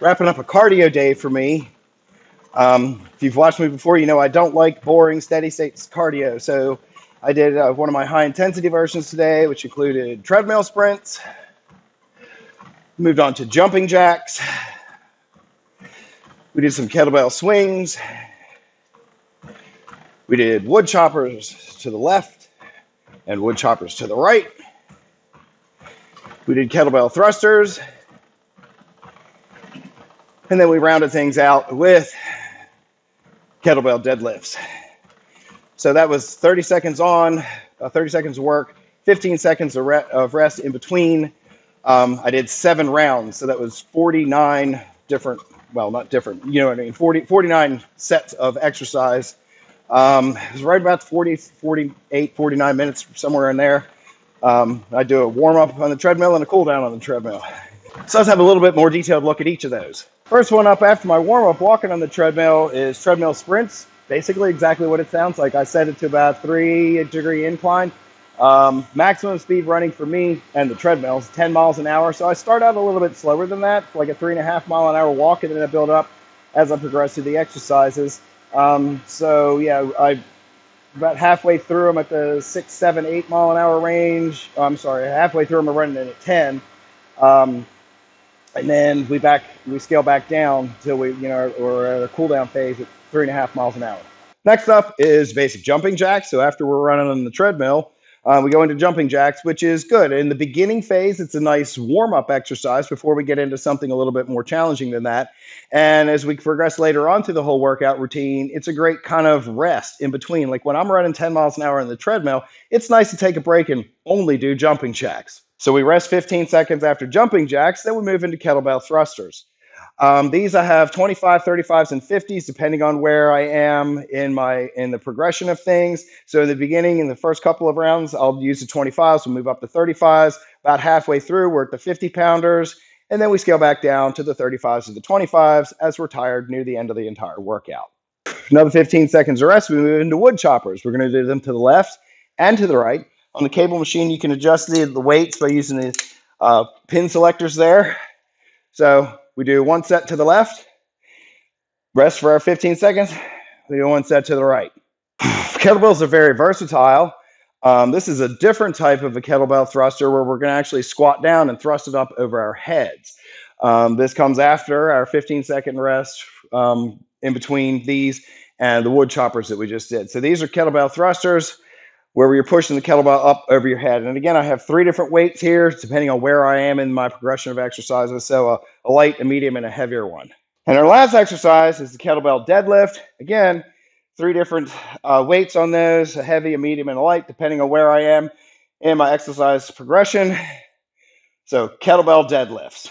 Wrapping up a cardio day for me. If you've watched me before, you know I don't like boring, steady state cardio. So I did one of my high intensity versions today, which included treadmill sprints. Moved on to jumping jacks. We did some kettlebell swings. We did wood choppers to the left and wood choppers to the right. We did kettlebell thrusters. And then we rounded things out with kettlebell deadlifts. So that was 30 seconds on, 30 seconds of work, 15 seconds of rest in between. I did 7 rounds. So that was 49 different, well, not different, you know what I mean, 49 sets of exercise. It was right about 40, 48, 49 minutes, somewhere in there. I do a warm up on the treadmill and a cool down on the treadmill. So let's have a little bit more detailed look at each of those. First one up after my warm up walking on the treadmill is treadmill sprints. Basically exactly what it sounds like. I set it to about 3-degree incline. Maximum speed running for me and the treadmill is 10 miles an hour. So I start out a little bit slower than that, like a 3.5 mile an hour walk, and then I build up as I progress through the exercises. So yeah, I about halfway through, I'm at the 6, 7, 8 mile an hour range. I'm sorry, halfway through, I'm running it at 10. And then we scale back down till we're at a cool down phase at 3.5 miles an hour. Next up is basic jumping jacks. So after we're running on the treadmill, we go into jumping jacks, which is good. In the beginning phase, it's a nice warm-up exercise before we get into something a little bit more challenging than that. And as we progress later on through the whole workout routine, it's a great kind of rest in between. Like when I'm running 10 miles an hour on the treadmill, it's nice to take a break and only do jumping jacks. So we rest 15 seconds after jumping jacks, then we move into kettlebell thrusters. These I have 25, 35s, and 50s, depending on where I am in the progression of things. So in the beginning, in the first couple of rounds, I'll use the 25s. We'll move up to 35s. About halfway through, we're at the 50 pounders. And then we scale back down to the 35s to the 25s as we're tired near the end of the entire workout. Another 15 seconds of rest, we move into wood choppers. We're going to do them to the left and to the right. On the cable machine, you can adjust the weights by using the pin selectors there. So we do one set to the left, rest for our 15 seconds. We do one set to the right. Kettlebells are very versatile. This is a different type of a kettlebell thruster where we're going to actually squat down and thrust it up over our heads. This comes after our 15-second rest in between these and the wood choppers that we just did. So these are kettlebell thrusters where you're pushing the kettlebell up over your head. And again, I have 3 different weights here, depending on where I am in my progression of exercises. So a light, a medium, and a heavier one. And our last exercise is the kettlebell deadlift. Again, 3 different weights on those, a heavy, a medium, and a light, depending on where I am in my exercise progression. So kettlebell deadlifts.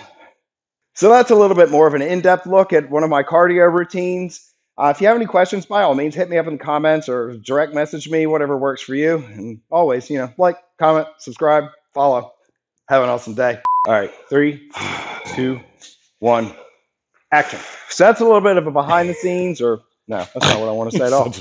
So that's a little bit more of an in-depth look at one of my cardio routines. If you have any questions, by all means, hit me up in the comments or direct message me, whatever works for you. And always, like, comment, subscribe, follow. Have an awesome day. All right, 3, 2, 1, action. So that's a little bit of a behind the scenes, or no, that's not what I want to say at all.